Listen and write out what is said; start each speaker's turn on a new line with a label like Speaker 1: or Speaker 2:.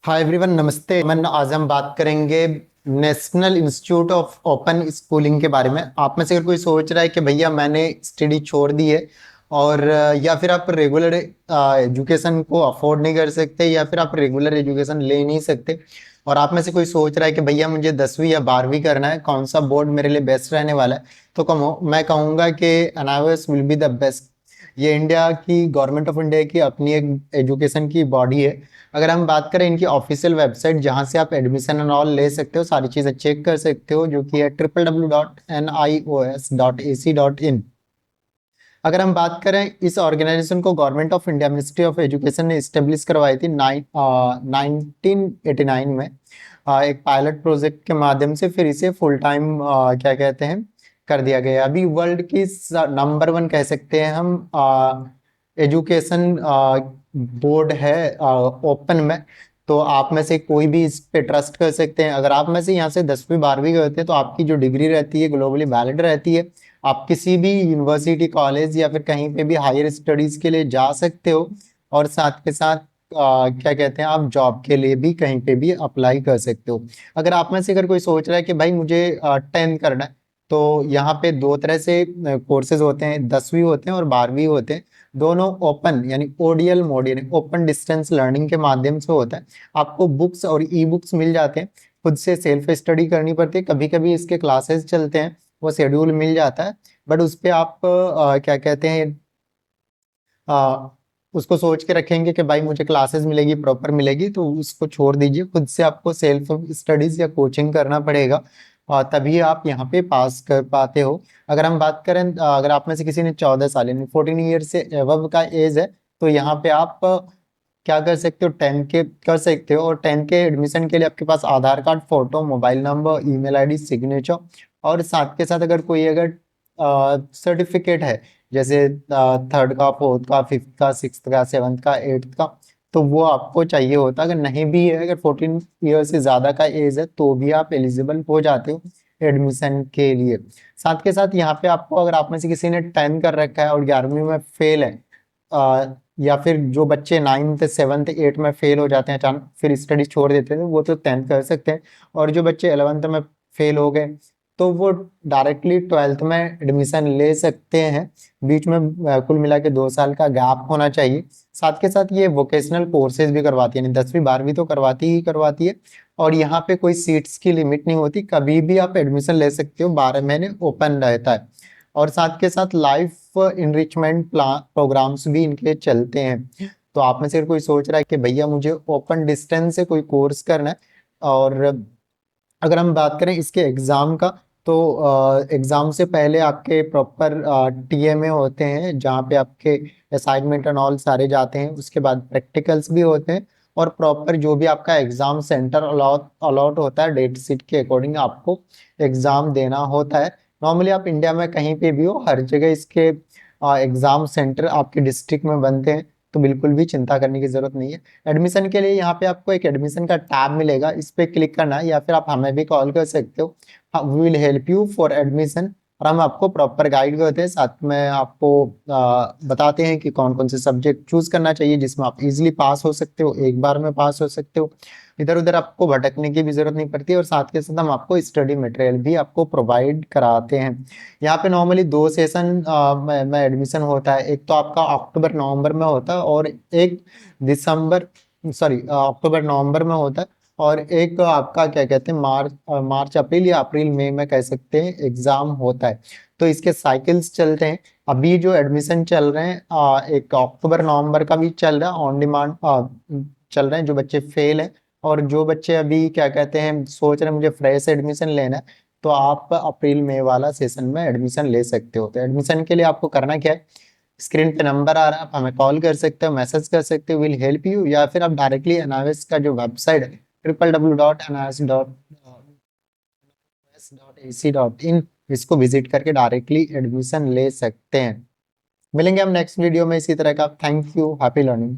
Speaker 1: Hi everyone, नमस्ते। आज हम बात करेंगे national institute of open schooling के बारे में। आप में से अगर कोई सोच रहा है कि भैया मैंने स्टडी छोड़ दी है और या फिर आप रेगुलर एजुकेशन को अफोर्ड नहीं कर सकते या फिर आप रेगुलर एजुकेशन ले नहीं सकते, और आप में से कोई सोच रहा है कि भैया मुझे 10वीं या 12वीं करना है, कौन सा बोर्ड मेरे लिए बेस्ट रहने वाला है, तो मैं कहूँगा कि NIOS will be the best. ये इंडिया की गवर्नमेंट ऑफ इंडिया की अपनी एक एजुकेशन की बॉडी है। अगर हम बात करें इनकी ऑफिशियल वेबसाइट जहां से आप एडमिशन एंड ऑल ले सकते हो, सारी चीजें चेक कर सकते हो, जो कि है www.nios.ac.in। अगर हम बात करें, इस ऑर्गेनाइजेशन को government of India ministry of education ने इस्टेब्लिश करवाई थी 1989 में, एक पायलट प्रोजेक्ट के माध्यम से। फिर इसे फुल टाइम क्या कहते हैं कर दिया गया। अभी वर्ल्ड की नंबर 1 कह सकते हैं हम एजुकेशन बोर्ड है ओपन में। तो आप में से कोई भी इस पे ट्रस्ट कर सकते हैं। अगर आप में से यहाँ से 10वीं 12वीं गए होते हैं तो आपकी जो डिग्री रहती है ग्लोबली वैलिड रहती है। आप किसी भी यूनिवर्सिटी, कॉलेज या फिर कहीं पे भी हायर स्टडीज के लिए जा सकते हो, और साथ के साथ क्या कहते हैं आप जॉब के लिए भी कहीं पे भी अप्लाई कर सकते हो। अगर आप में से अगर कोई सोच रहा है कि भाई मुझे 10th करना है, तो यहाँ पे दो तरह से कोर्सेज होते हैं, 10वीं होते हैं और 12वीं होते हैं। दोनों ओपन यानी ओडीएल मोड यानी ओपन डिस्टेंस लर्निंग के माध्यम से होता है। आपको बुक्स और ई बुक्स मिल जाते हैं, खुद से सेल्फ स्टडी करनी पड़ती है। कभी कभी इसके क्लासेस चलते हैं, वो शेड्यूल मिल जाता है, बट उस पे आप क्या कहते हैं आ, उसको सोच के रखेंगे कि भाई मुझे क्लासेस मिलेगी, प्रॉपर मिलेगी, तो उसको छोड़ दीजिए। खुद से आपको सेल्फ स्टडीज या कोचिंग करना पड़ेगा, और तभी आप यहाँ पे पास कर पाते हो। अगर हम बात करें, अगर आप में से किसी ने 14 साल यानी 14 ईयर से एबव का एज है, तो यहाँ पे आप क्या कर सकते हो, 10 के कर सकते हो। और 10 के एडमिशन के लिए आपके पास Aadhaar card, photo, mobile number, email ID, signature, और साथ के साथ अगर कोई अगर सर्टिफिकेट है, जैसे 3rd का, 4th का, 5th का, 6th का, 7th का, 8th का, तो वो आपको चाहिए होता। अगर नहीं भी है, अगर 14 ईयर से ज्यादा का एज है, तो भी आप एलिजिबल हो जाते हो एडमिशन के लिए। साथ के साथ यहाँ पे आपको, अगर आप में से किसी ने 10 कर रखा है और 11वीं में फेल है, या फिर जो बच्चे 9th 7th 8th में फेल हो जाते हैं अचानक, फिर स्टडी छोड़ देते हैं, वो तो 10th कर सकते हैं। और जो बच्चे 11th में फेल हो गए, तो वो डायरेक्टली 12th में एडमिशन ले सकते हैं। बीच में कुल मिला के 2 साल का गैप होना चाहिए। साथ के साथ ये वोकेशनल कोर्सेज भी करवाती है, यानी 10वीं 12वीं तो करवाती ही करवाती है। और यहाँ पे कोई सीट्स की लिमिट नहीं होती, कभी भी आप एडमिशन ले सकते हो, 12 महीने ओपन रहता है। और साथ के साथ लाइफ इनरिचमेंट प्रोग्राम्स भी इनके चलते हैं। तो आप में से अगर कोई सोच रहा है कि भैया मुझे ओपन डिस्टेंस से कोई कोर्स करना है, और अगर हम बात करें इसके एग्जाम का, तो एग्जाम से पहले आपके प्रॉपर टीएमए होते हैं, जहाँ पे आपके असाइनमेंट एंड ऑल सारे जाते हैं। उसके बाद प्रैक्टिकल्स भी होते हैं, और प्रॉपर जो भी आपका एग्जाम सेंटर अलॉट अलॉट होता है, डेट शीट के अकॉर्डिंग आपको एग्जाम देना होता है। नॉर्मली आप इंडिया में कहीं पे भी हो, हर जगह इसके एग्जाम सेंटर आपके डिस्ट्रिक्ट में बनते हैं, तो बिल्कुल भी चिंता करने की जरूरत नहीं है। एडमिशन के लिए यहाँ पे आपको एक एडमिशन का टैब मिलेगा, इस पे क्लिक करना है, या फिर आप हमें भी कॉल कर सकते हो। We will help you for admission, और हम आपको प्रॉपर गाइड करते हैं, साथ में आपको बताते हैं कि कौन कौन से सब्जेक्ट चूज करना चाहिए जिसमें आप इजीली पास हो सकते हो, एक बार में पास हो सकते हो। इधर उधर आपको भटकने की भी जरूरत नहीं पड़ती, और साथ के साथ हम आपको स्टडी मटेरियल भी आपको प्रोवाइड कराते हैं। यहाँ पे नॉर्मली 2 सेशन में एडमिशन होता है। एक तो आपका अक्टूबर नवंबर में होता है, और एक दिसंबर सॉरी अक्टूबर नवंबर में होता है, और एक आपका क्या कहते हैं मार्च अप्रैल या अप्रैल मई में कह सकते हैं एग्जाम होता है। तो इसके साइकिल्स चलते हैं। अभी जो एडमिशन चल रहे हैं, एक अक्टूबर नवंबर का भी चल रहा है ऑन डिमांड चल रहे हैं, जो बच्चे फेल हैं। और जो बच्चे अभी क्या कहते हैं सोच रहे हैं मुझे फ्रेश एडमिशन लेना है, तो आप अप्रैल मई वाला सेशन में एडमिशन ले सकते हो। तो एडमिशन के लिए आपको करना क्या है, स्क्रीन पे नंबर आ रहा है, आप हमें कॉल कर सकते हो, मैसेज कर सकते हो, विल हेल्प यू। या फिर आप डायरेक्टली एनआईएस का जो वेबसाइट है www.nis.ac.in, इसको विजिट करके डायरेक्टली एडमिशन ले सकते हैं। मिलेंगे हम नेक्स्ट वीडियो में इसी तरह का। Thank you, happy learning.